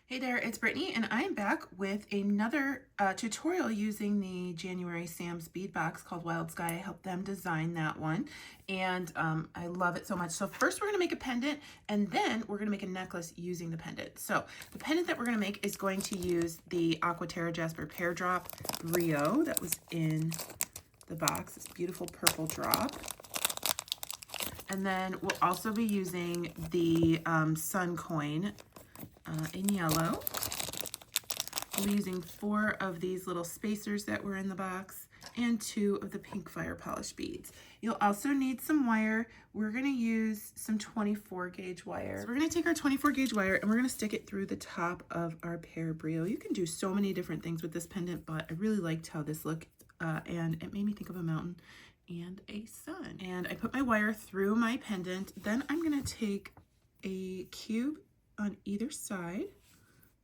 Hey there, it's Brittany, and I'm back with another tutorial using the January Sam's bead box called Wild Sky. I helped them design that one, and I love it so much. So first we're going to make a pendant, and then we're going to make a necklace using the pendant. So the pendant that we're going to make is going to use the Aqua Terra Jasper Pear Drop Brio that was in the box. This beautiful purple drop. And then we'll also be using the Sun Coin in yellow. We're using 4 of these little spacers that were in the box and 2 of the pink fire polish beads. You'll also need some wire. We're going to use some 24 gauge wire. So we're going to take our 24 gauge wire and we're going to stick it through the top of our pear brio. You can do so many different things with this pendant, but I really liked how this looked and it made me think of a mountain and a sun. And I put my wire through my pendant. Then I'm going to take a cube on either side,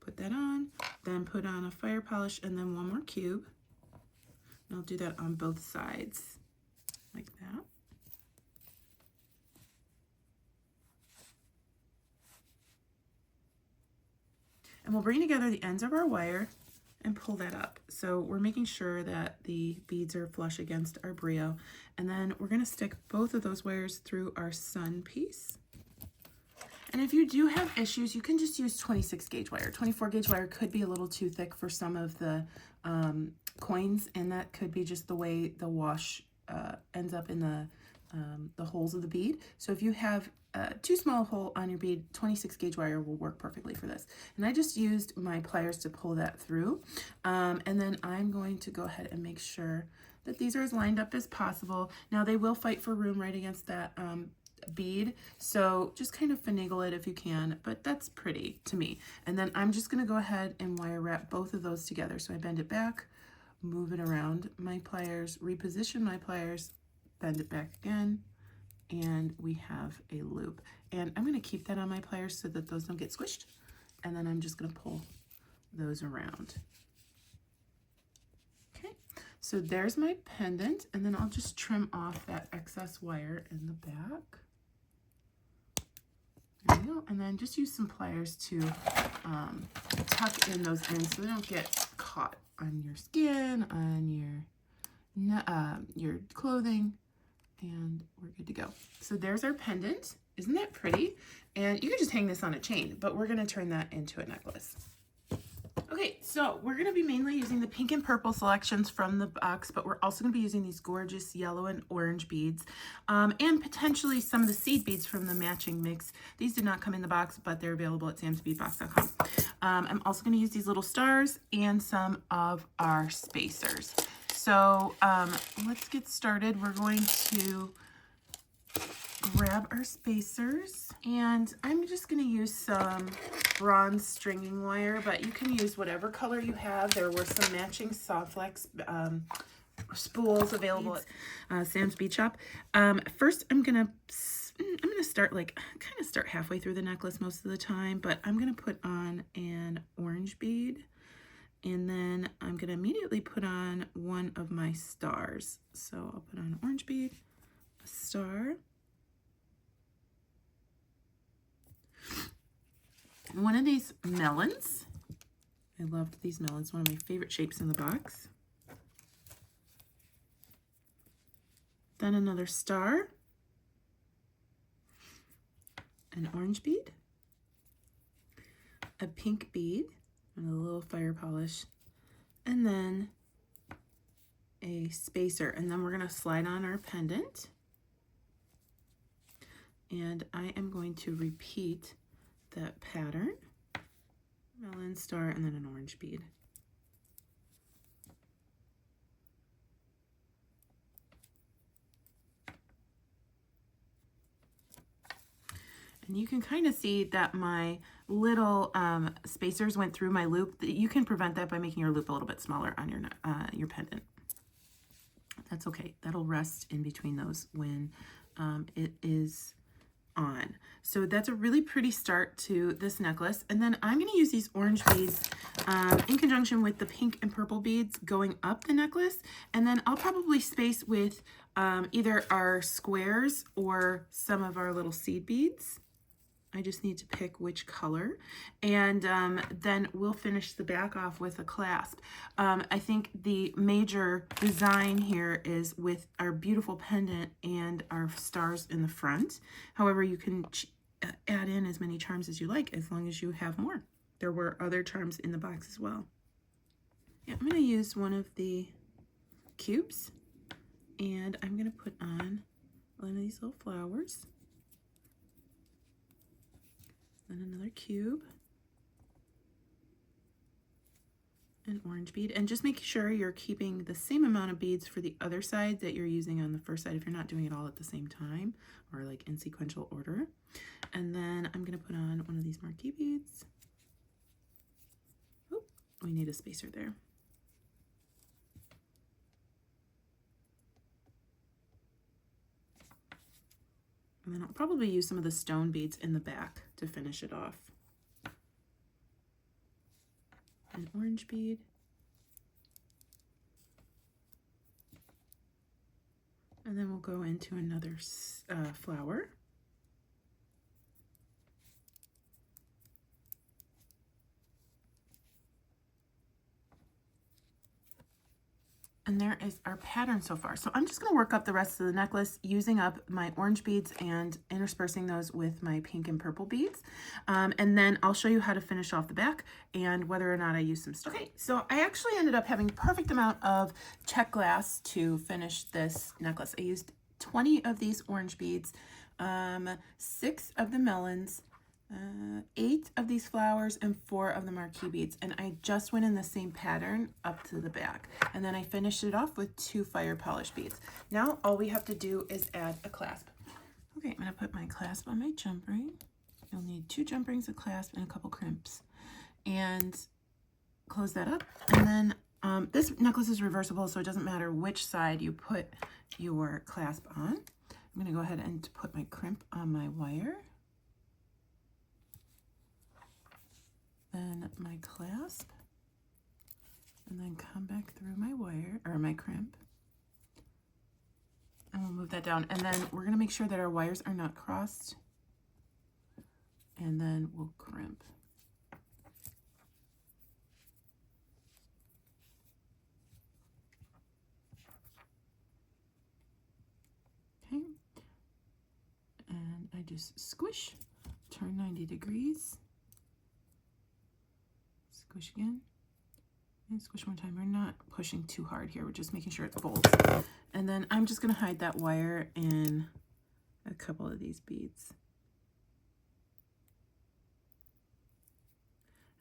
put that on, then put on a fire polish and then one more cube. And I'll do that on both sides like that. And we'll bring together the ends of our wire and pull that up. So we're making sure that the beads are flush against our brio. And then we're going to stick both of those wires through our sun piece. And if you do have issues, you can just use 26 gauge wire. 24 gauge wire could be a little too thick for some of the coins, and that could be just the way the wash ends up in the holes of the bead. So if you have too small a hole on your bead, 26 gauge wire will work perfectly for this. And I just used my pliers to pull that through. And then I'm going to go ahead and make sure that these are as lined up as possible. Now they will fight for room right against that bead, so just kind of finagle it if you can, but that's pretty to me. And then I'm just going to go ahead and wire wrap both of those together. So I bend it back, move it around my pliers, reposition my pliers, bend it back again, and we have a loop. And I'm going to keep that on my pliers so that those don't get squished, and then I'm just going to pull those around. Okay, so there's my pendant, and then I'll just trim off that excess wire in the back. There we go. And then just use some pliers to tuck in those ends so they don't get caught on your skin, on your clothing, and we're good to go. So there's our pendant. Isn't that pretty? And you can just hang this on a chain, but we're going to turn that into a necklace. Okay, so we're going to be mainly using the pink and purple selections from the box, but we're also going to be using these gorgeous yellow and orange beads, and potentially some of the seed beads from the matching mix. These did not come in the box, but they're available at samsbeadbox.com. I'm also going to use these little stars and some of our spacers. So let's get started. We're going to grab our spacers, and I'm just going to use some bronze stringing wire, but you can use whatever color you have. There were some matching soft flex spools available at Sam's Bead Shop. First, I'm gonna start kind of start halfway through the necklace most of the time, but I'm gonna put on an orange bead, and then I'm gonna immediately put on one of my stars. So I'll put on an orange bead, a star, one of these melons. I loved these melons, one of my favorite shapes in the box. Then another star, an orange bead, a pink bead, and a little fire polish, and then a spacer. And then we're going to slide on our pendant. And I am going to repeat that pattern, melon, star, and then an orange bead. And you can kind of see that my little spacers went through my loop. You can prevent that by making your loop a little bit smaller on your pendant. That's okay. That'll rest in between those when it is on. So that's a really pretty start to this necklace. And then I'm going to use these orange beads in conjunction with the pink and purple beads going up the necklace. And then I'll probably space with either our squares or some of our little seed beads. I just need to pick which color, and then we'll finish the back off with a clasp. I think the major design here is with our beautiful pendant and our stars in the front. However, you can add in as many charms as you like, as long as you have more. There were other charms in the box as well. Yeah, I'm going to use one of the cubes, and I'm going to put on one of these little flowers. Then another cube, an orange bead, and just make sure you're keeping the same amount of beads for the other side that you're using on the first side if you're not doing it all at the same time or like in sequential order. And then I'm going to put on one of these marquee beads. Oh, we need a spacer there. And then I'll probably use some of the stone beads in the back to finish it off. An orange bead. And then we'll go into another flower. And there is our pattern so far. So I'm just going to work up the rest of the necklace using up my orange beads and interspersing those with my pink and purple beads. And then I'll show you how to finish off the back and whether or not I use some stone. Okay, so I actually ended up having perfect amount of check glass to finish this necklace. I used 20 of these orange beads, 6 of the melons, 8 of these flowers, and 4 of the marquee beads, and I just went in the same pattern up to the back, and then I finished it off with 2 fire polish beads. Now all we have to do is add a clasp. Okay, I'm going to put my clasp on my jump ring. You'll need 2 jump rings, a clasp, and a couple crimps, and close that up. And then this necklace is reversible, so it doesn't matter which side you put your clasp on. I'm going to go ahead and put my crimp on my wire. Then my clasp, and then come back through my wire, or my crimp, and we'll move that down. And then we're going to make sure that our wires are not crossed, and then we'll crimp. Okay, and I just squish, turn 90 degrees. Squish again, and squish one time. We're not pushing too hard here. We're just making sure it folds. And then I'm just going to hide that wire in a couple of these beads.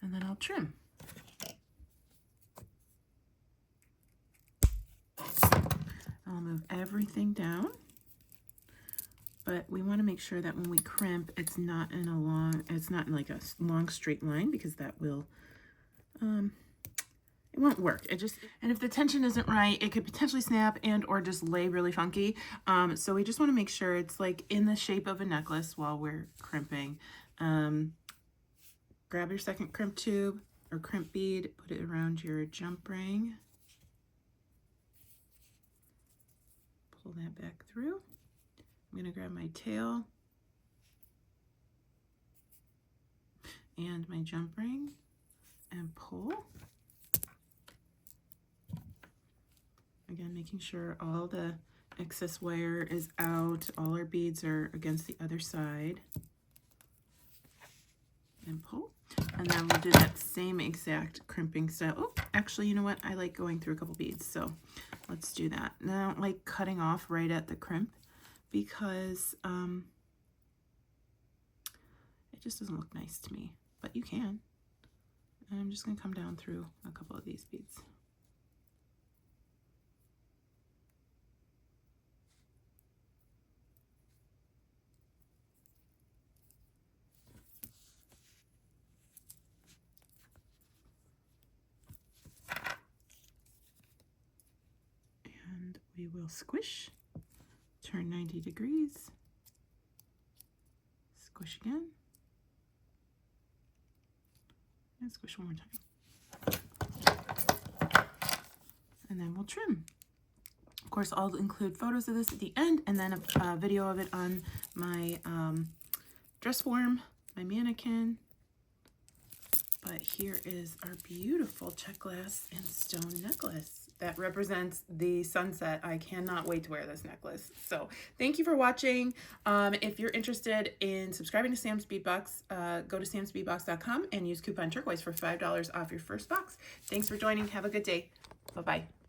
And then I'll trim. I'll move everything down. But we want to make sure that when we crimp, it's not in like a long straight line, because that will it won't work. And if the tension isn't right, it could potentially snap and or just lay really funky. So we just want to make sure it's like in the shape of a necklace while we're crimping. Grab your second crimp tube or crimp bead, put it around your jump ring. Pull that back through. I'm going to grab my tail and my jump ring and pull. Again, making sure all the excess wire is out, all our beads are against the other side. And pull. And then we'll do that same exact crimping style. Oh, actually, you know what? I like going through a couple beads, so let's do that. Now, I don't like cutting off right at the crimp because it just doesn't look nice to me, but you can. And I'm just going to come down through a couple of these beads. And we will squish, turn 90 degrees, squish again, and squish one more time. And then we'll trim. Of course, I'll include photos of this at the end, and then a video of it on my dress form my mannequin. But here is our beautiful check glass and stone necklace that represents the sunset. I cannot wait to wear this necklace. So thank you for watching. If you're interested in subscribing to Sam's Bead Box, go to samsbeadbox.com and use coupon Turquoise for $5 off your first box. Thanks for joining. Have a good day. Bye-bye.